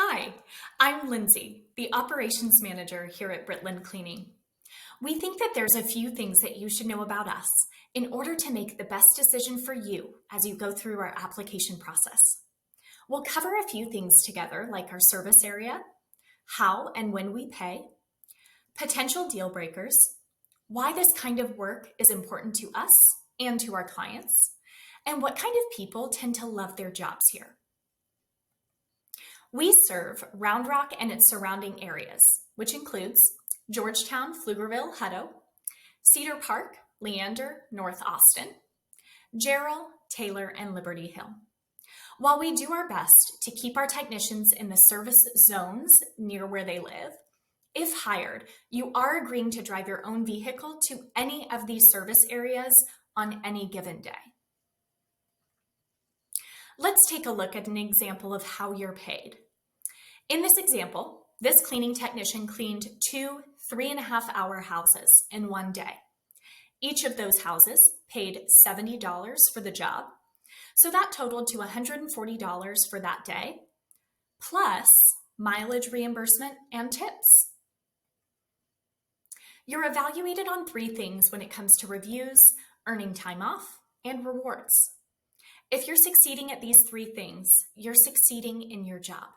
Hi, I'm Lindsay, the operations manager here at BritLin Cleaning. We think that there's a few things that you should know about us in order to make the best decision for you as you go through our application process. We'll cover a few things together, like our service area, how and when we pay, potential deal breakers, why this kind of work is important to us and to our clients, and what kind of people tend to love their jobs here. We serve Round Rock and its surrounding areas, which includes Georgetown, Pflugerville, Hutto, Cedar Park, Leander, North Austin, Jarrell, Taylor, and Liberty Hill. While we do our best to keep our technicians in the service zones near where they live, if hired, you are agreeing to drive your own vehicle to any of these service areas on any given day. Let's take a look at an example of how you're paid. In this example, this cleaning technician cleaned two 3.5-hour houses in one day. Each of those houses paid $70 for the job, so that totaled to $140 for that day, plus mileage reimbursement and tips. You're evaluated on 3 things when it comes to reviews, earning time off, and rewards. If you're succeeding at these 3 things, you're succeeding in your job.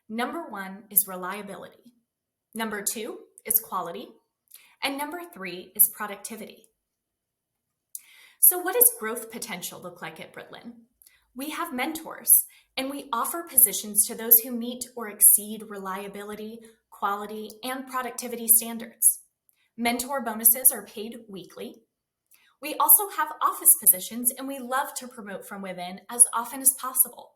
Number 1 is reliability. Number 2 is quality. And number 3 is productivity. So what does growth potential look like at BritLin? We have mentors, and we offer positions to those who meet or exceed reliability, quality, and productivity standards. Mentor bonuses are paid weekly. We also have office positions, and we love to promote from within as often as possible.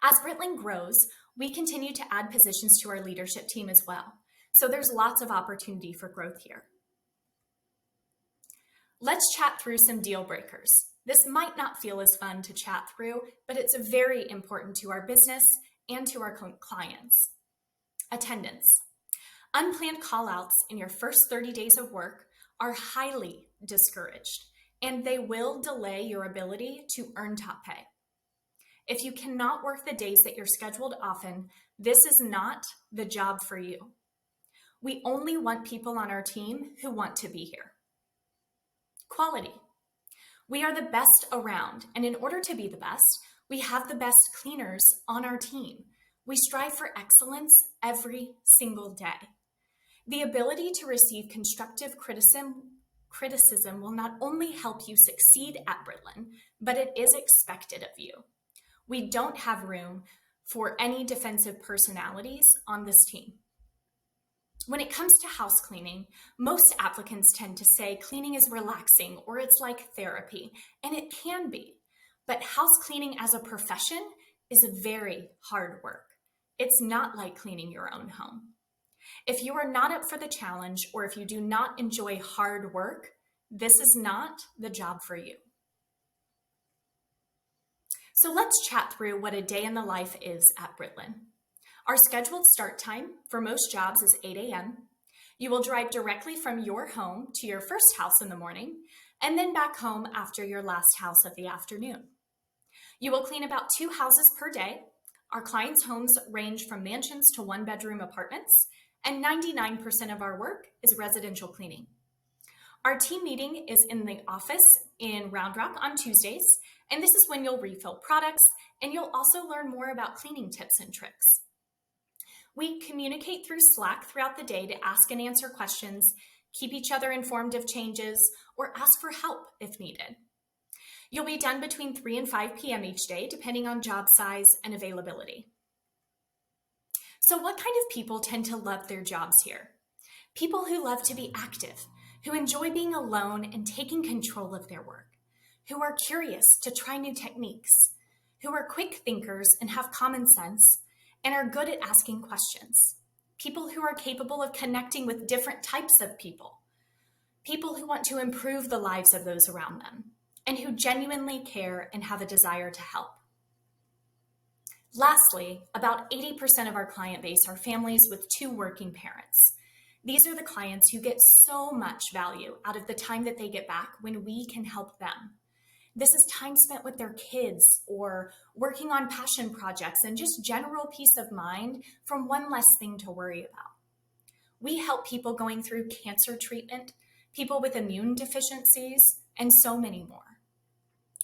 As BritLin grows, we continue to add positions to our leadership team as well. So there's lots of opportunity for growth here. Let's chat through some deal breakers. This might not feel as fun to chat through, but it's very important to our business and to our clients. Attendance. Unplanned call-outs in your first 30 days of work are highly discouraged, and they will delay your ability to earn top pay. If you cannot work the days that you're scheduled often, this is not the job for you. We only want people on our team who want to be here. Quality. We are the best around, and in order to be the best, we have the best cleaners on our team. We strive for excellence every single day. The ability to receive constructive criticism will not only help you succeed at BritLin, but it is expected of you. We don't have room for any defensive personalities on this team. When it comes to house cleaning, most applicants tend to say cleaning is relaxing or it's like therapy, and it can be. But house cleaning as a profession is very hard work. It's not like cleaning your own home. If you are not up for the challenge, or if you do not enjoy hard work, this is not the job for you. So let's chat through what a day in the life is at BritLin. Our scheduled start time for most jobs is 8 a.m. You will drive directly from your home to your first house in the morning, and then back home after your last house of the afternoon. You will clean about 2 houses per day. Our clients' homes range from mansions to 1-bedroom apartments, and 99% of our work is residential cleaning. Our team meeting is in the office in Round Rock on Tuesdays, and this is when you'll refill products, and you'll also learn more about cleaning tips and tricks. We communicate through Slack throughout the day to ask and answer questions, keep each other informed of changes, or ask for help if needed. You'll be done between 3 and 5 p.m. each day, depending on job size and availability. So what kind of people tend to love their jobs here? People who love to be active, who enjoy being alone and taking control of their work, who are curious to try new techniques, who are quick thinkers and have common sense, and are good at asking questions. People who are capable of connecting with different types of people. People who want to improve the lives of those around them, and who genuinely care and have a desire to help. Lastly, about 80% of our client base are families with 2 working parents. These are the clients who get so much value out of the time that they get back when we can help them. This is time spent with their kids or working on passion projects and just general peace of mind from one less thing to worry about. We help people going through cancer treatment, people with immune deficiencies, and so many more.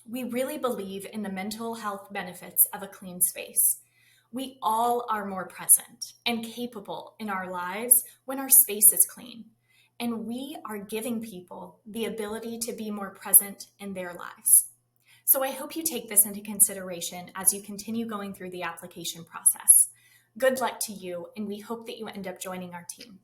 We really believe in the mental health benefits of a clean space. We all are more present and capable in our lives when our space is clean. And we are giving people the ability to be more present in their lives. So I hope you take this into consideration as you continue going through the application process. Good luck to you, and we hope that you end up joining our team.